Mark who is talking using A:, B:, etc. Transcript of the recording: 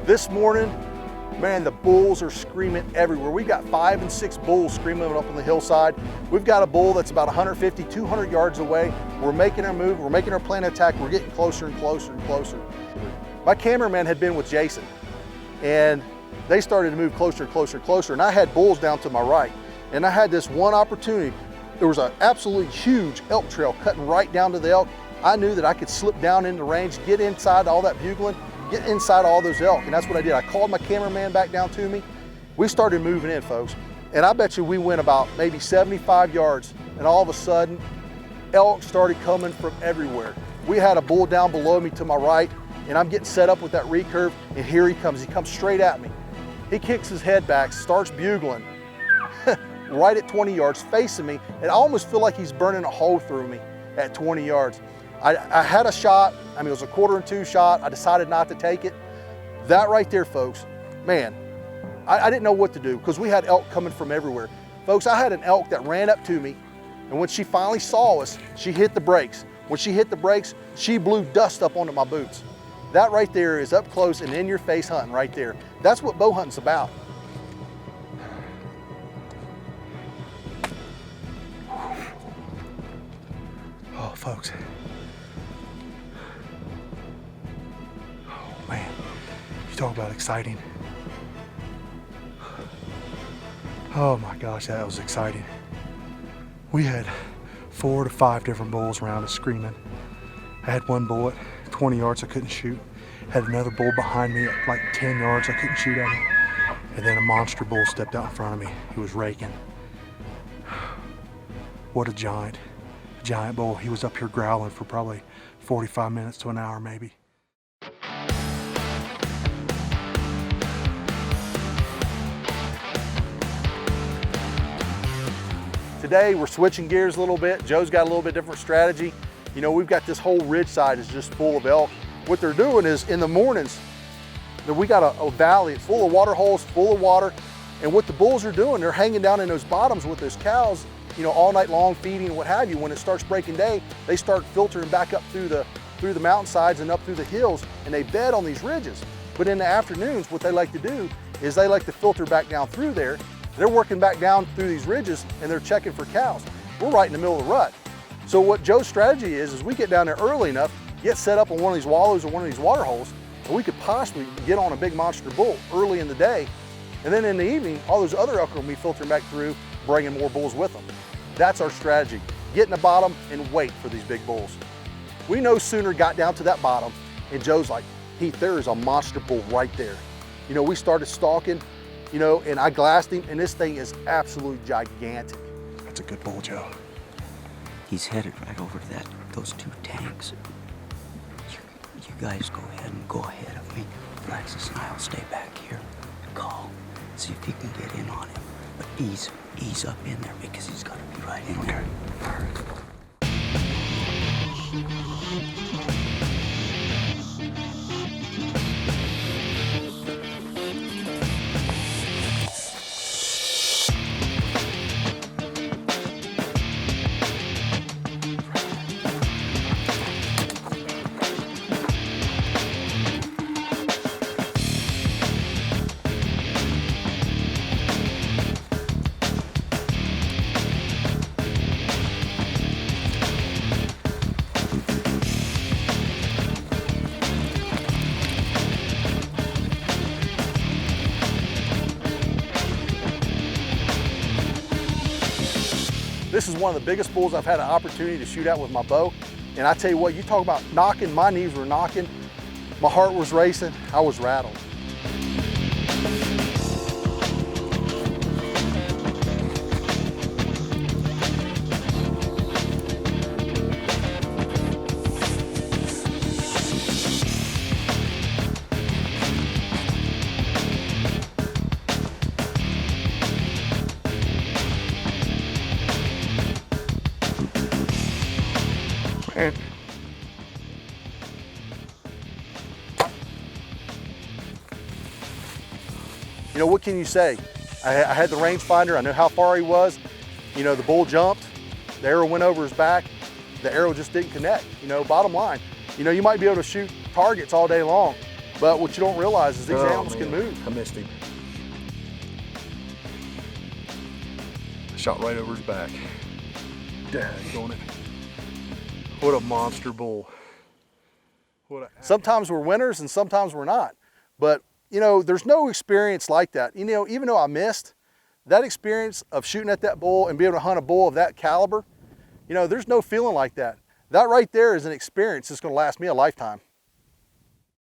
A: This morning, man, the bulls are screaming everywhere. We've got 5 and 6 bulls screaming up on the hillside. We've got a bull that's about 150, 200 yards away. We're making our move, we're making our plan of attack, we're getting closer and closer and closer. My cameraman had been with Jason, and they started to move closer and closer and closer, and I had bulls down to my right. And I had this one opportunity. There was an absolutely huge elk trail cutting right down to the elk. I knew that I could slip down into range, get inside all that bugling, get inside all those elk, and that's what I did. I called my cameraman back down to me. We started moving in, folks, and I bet you we went about maybe 75 yards, and all of a sudden, elk started coming from everywhere. We had a bull down below me to my right, and I'm getting set up with that recurve, and here he comes. He comes straight at me. He kicks his head back, starts bugling, right at 20 yards, facing me, and I almost feel like he's burning a hole through me at 20 yards. I had a shot. I mean, it was a 1/4 shot. I decided not to take it. That right there, folks, man, I didn't know what to do because we had elk coming from everywhere. Folks, I had an elk that ran up to me, and when she finally saw us, she hit the brakes. When she hit the brakes, she blew dust up onto my boots. That right there is up close and in your face hunting right there. That's what bow hunting's about. Oh, folks. Oh, man. You talk about exciting. Oh my gosh, that was exciting. We had 4 to 5 different bulls around us screaming. I had one bull at 20 yards I couldn't shoot. Had another bull behind me at like 10 yards I couldn't shoot at him. And then a monster bull stepped out in front of me. He was raking. What a giant bull. He was up here growling for probably 45 minutes to an hour maybe. Today we're switching gears a little bit. Joe's got a little bit different strategy. You know, we've got this whole ridge side is just full of elk. What they're doing is in the mornings, we got a valley full of water holes, full of water. And what the bulls are doing, they're hanging down in those bottoms with those cows, you know, all night long feeding and what have you. When it starts breaking day, they start filtering back up through the mountainsides and up through the hills, and they bed on these ridges. But in the afternoons, what they like to do is they like to filter back down through there. They're working back down through these ridges and they're checking for cows. We're right in the middle of the rut. So what Joe's strategy is we get down there early enough, get set up on one of these wallows or one of these water holes, and we could possibly get on a big monster bull early in the day. And then in the evening, all those other elk will be filtering back through, bringing more bulls with them. That's our strategy. Get in the bottom and wait for these big bulls. We no sooner got down to that bottom, and Joe's like, Heath, there is a monster bull right there. You know, we started stalking, you know, and I glassed him, and this thing is absolutely gigantic. That's a good bull, Joe.
B: He's headed right over to those 2 tanks. You guys go ahead of me. Francis and I'll stay back here and call. See if he can get in on him. But ease up in there because he's got to be right in there.
A: This is one of the biggest bulls I've had an opportunity to shoot at with my bow. And I tell you what, you talk about knocking, my knees were knocking, my heart was racing, I was rattled. And you know, what can you say? I had the rangefinder, I knew how far he was. You know, the bull jumped, the arrow went over his back, the arrow just didn't connect. You know, bottom line, you know, you might be able to shoot targets all day long, But what you don't realize is these
C: Oh,
A: animals can
C: man.
A: move.
C: I missed him. Shot right over his back. Daggone it. What a monster bull. What a
A: Sometimes we're winners and sometimes we're not. But, you know, there's no experience like that. You know, even though I missed, that experience of shooting at that bull and being able to hunt a bull of that caliber, you know, there's no feeling like that. That right there is an experience that's going to last me a lifetime.